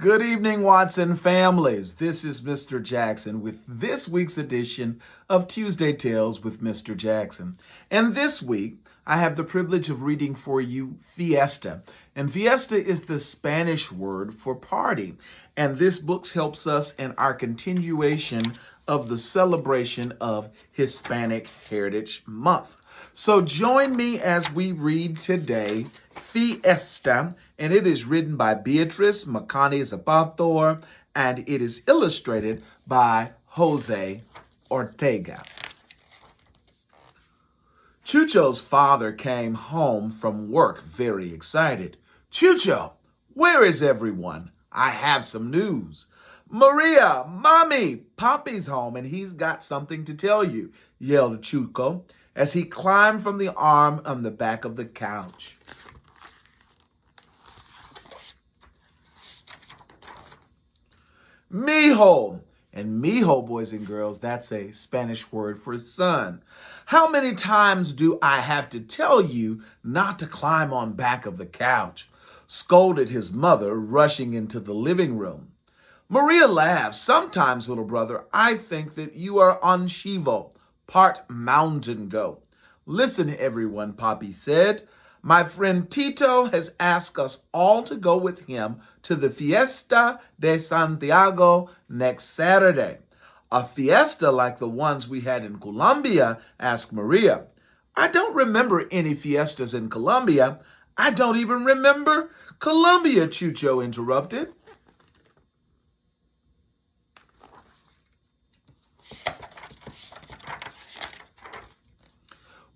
Good evening, Watson families. This is Mr. Jackson with this week's edition of Tuesday Tales with Mr. Jackson. And this week, I have the privilege of reading for you Fiesta. And Fiesta is the Spanish word for party. And this book helps us in our continuation of the celebration of Hispanic Heritage Month. So join me as we read today Fiesta, and it is written by Beatriz Zapater, and it is illustrated by Jose Ortega. Chucho's father came home from work very excited. Chucho, where is everyone? I have some news. Maria, Mommy, Papi's home and he's got something to tell you, yelled Chucho as he climbed from the arm on the back of the couch. Mijo. And mijo, boys and girls, that's a Spanish word for son. How many times do I have to tell you not to climb on back of the couch? Scolded his mother, rushing into the living room. Maria laughed. Sometimes, little brother, I think that you are unshivo, part mountain goat. Listen, everyone, Papi said. My friend Tito has asked us all to go with him to the Fiesta de Santiago next Saturday. A fiesta like the ones we had in Colombia, asked Maria. I don't remember any fiestas in Colombia. I don't even remember Colombia, Chucho interrupted.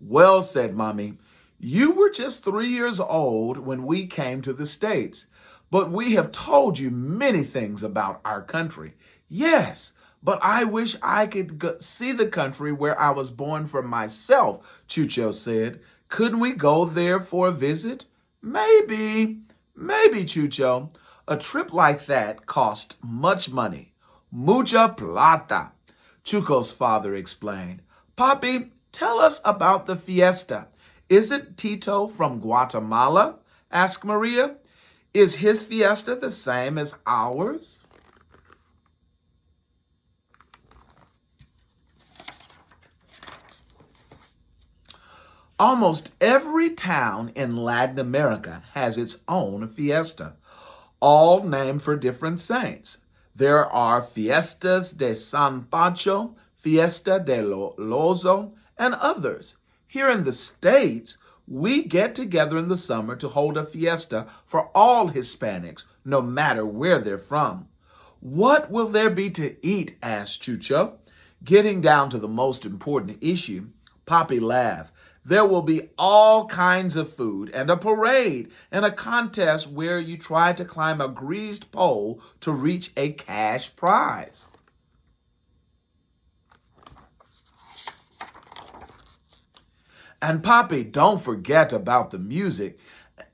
Well, said Mommy, you were just 3 years old when we came to the States, but we have told you many things about our country. Yes, but I wish I could see the country where I was born for myself, Chucho said. Couldn't we go there for a visit? Maybe, Chucho. A trip like that cost much money. Mucha plata, Chucho's father explained. Papi, tell us about the fiesta. Isn't Tito from Guatemala? Asked Maria. Is his fiesta the same as ours? Almost every town in Latin America has its own fiesta, all named for different saints. There are Fiestas de San Pacho, Fiesta de Lozo, and others. Here in the States, we get together in the summer to hold a fiesta for all Hispanics, no matter where they're from. What will there be to eat? Asked Chucho. Getting down to the most important issue, Papi laughed. There will be all kinds of food and a parade and a contest where you try to climb a greased pole to reach a cash prize. And Papi, don't forget about the music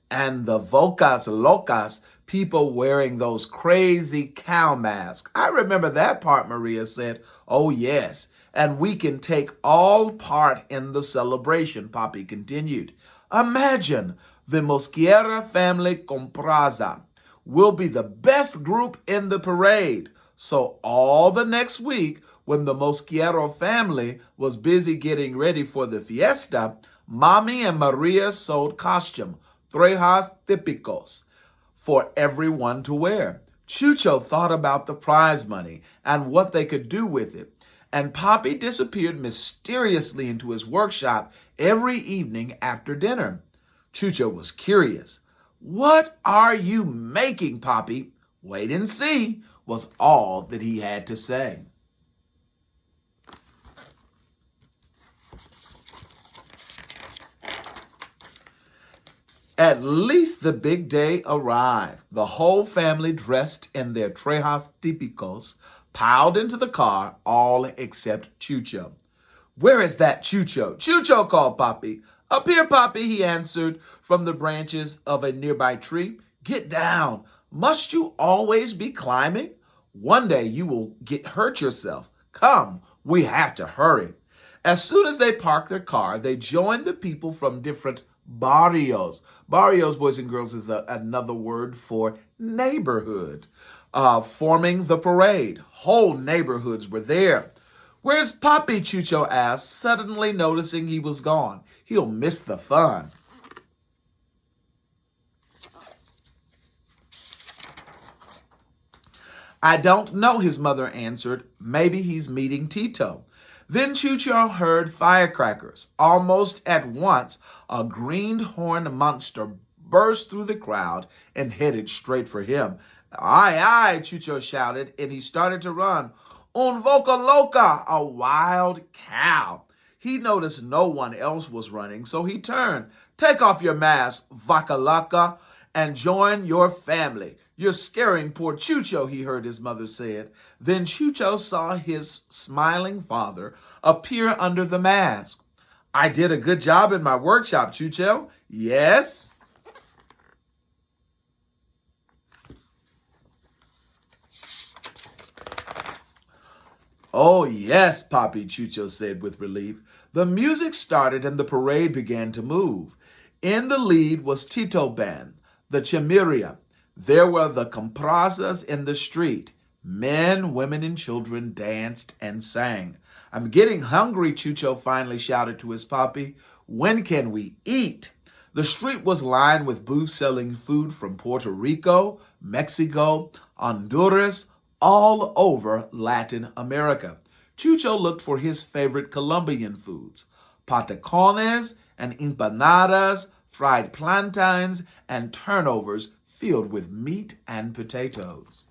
and the vocas locas, people wearing those crazy cow masks. I remember that part, Maria said. Oh, yes. And we can take all part in the celebration, Papi continued. Imagine the Mosquera family compraza will be the best group in the parade. So all the next week, when the Mosquero family was busy getting ready for the fiesta, Mommy and Maria sold costume, trajes típicos, for everyone to wear. Chucho thought about the prize money and what they could do with it, and Papi disappeared mysteriously into his workshop every evening after dinner. Chucho was curious. What are you making, Papi? Wait and see, was all that he had to say. At least the big day arrived. The whole family, dressed in their trajes típicos, piled into the car, all except Chucho. Where is that Chucho? Chucho, called Papi. Up here, Papi, he answered from the branches of a nearby tree. Get down. Must you always be climbing? One day you will hurt yourself. Come, we have to hurry. As soon as they parked their car, they joined the people from different barrios. Barrios, boys and girls, is another word for neighborhood. forming the parade. Whole neighborhoods were there. Where's Papi? Chucho asked, suddenly noticing he was gone. He'll miss the fun. I don't know, his mother answered. Maybe he's meeting Tito. Then Chucho heard firecrackers. Almost at once, a green-horned monster burst through the crowd and headed straight for him. Aye, aye, Chucho shouted, and he started to run. Un vaca loca, a wild cow. He noticed no one else was running, so he turned. Take off your mask, vaca loca, and join your family. You're scaring poor Chucho, he heard his mother said. Then Chucho saw his smiling father appear under the mask. I did a good job in my workshop, Chucho. Yes? Oh, yes, Papi, Chucho said with relief. The music started and the parade began to move. In the lead was Tito Band, the Chimiria. There were the comparasas in the street. Men, women, and children danced and sang. I'm getting hungry, Chucho finally shouted to his papi. When can we eat? The street was lined with booths selling food from Puerto Rico, Mexico, Honduras, all over Latin America. Chucho looked for his favorite Colombian foods, patacones and empanadas, fried plantains, and turnovers filled with meat and potatoes.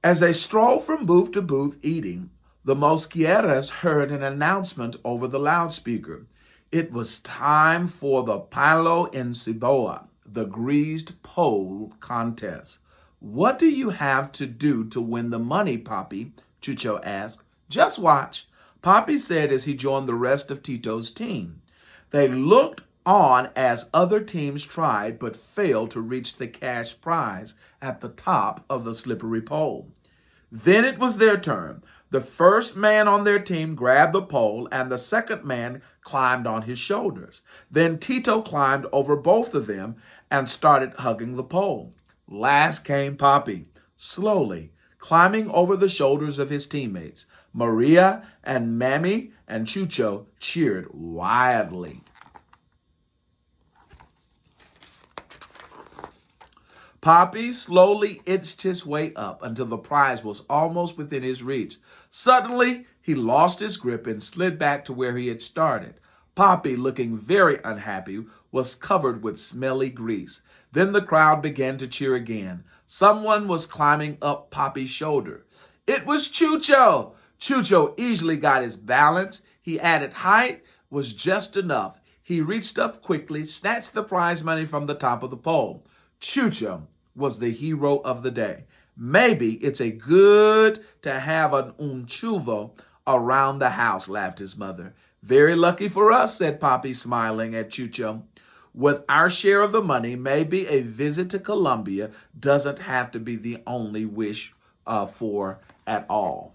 As they strolled from booth to booth eating, the Mosquieras heard an announcement over the loudspeaker. It was time for the Palo en Cibola, the greased pole contest. What do you have to do to win the money, Papi? Chucho asked. Just watch, Papi said as he joined the rest of Tito's team. They looked on as other teams tried but failed to reach the cash prize at the top of the slippery pole. Then it was their turn. The first man on their team grabbed the pole and the second man climbed on his shoulders. Then Tito climbed over both of them and started hugging the pole. Last came Papi, slowly, climbing over the shoulders of his teammates. Maria and Mammy and Chucho cheered wildly. Papi slowly inched his way up until the prize was almost within his reach. Suddenly, he lost his grip and slid back to where he had started. Papi, looking very unhappy, was covered with smelly grease. Then the crowd began to cheer again. Someone was climbing up Papi's shoulder. It was Chucho! Chucho easily got his balance. He added height was just enough. He reached up quickly, snatched the prize money from the top of the pole. Chucho was the hero of the day. Maybe it's a good to have an chuvo around the house, laughed his mother. Very lucky for us, said Papi, smiling at Chucho. With our share of the money, maybe a visit to Colombia doesn't have to be the only wish for at all.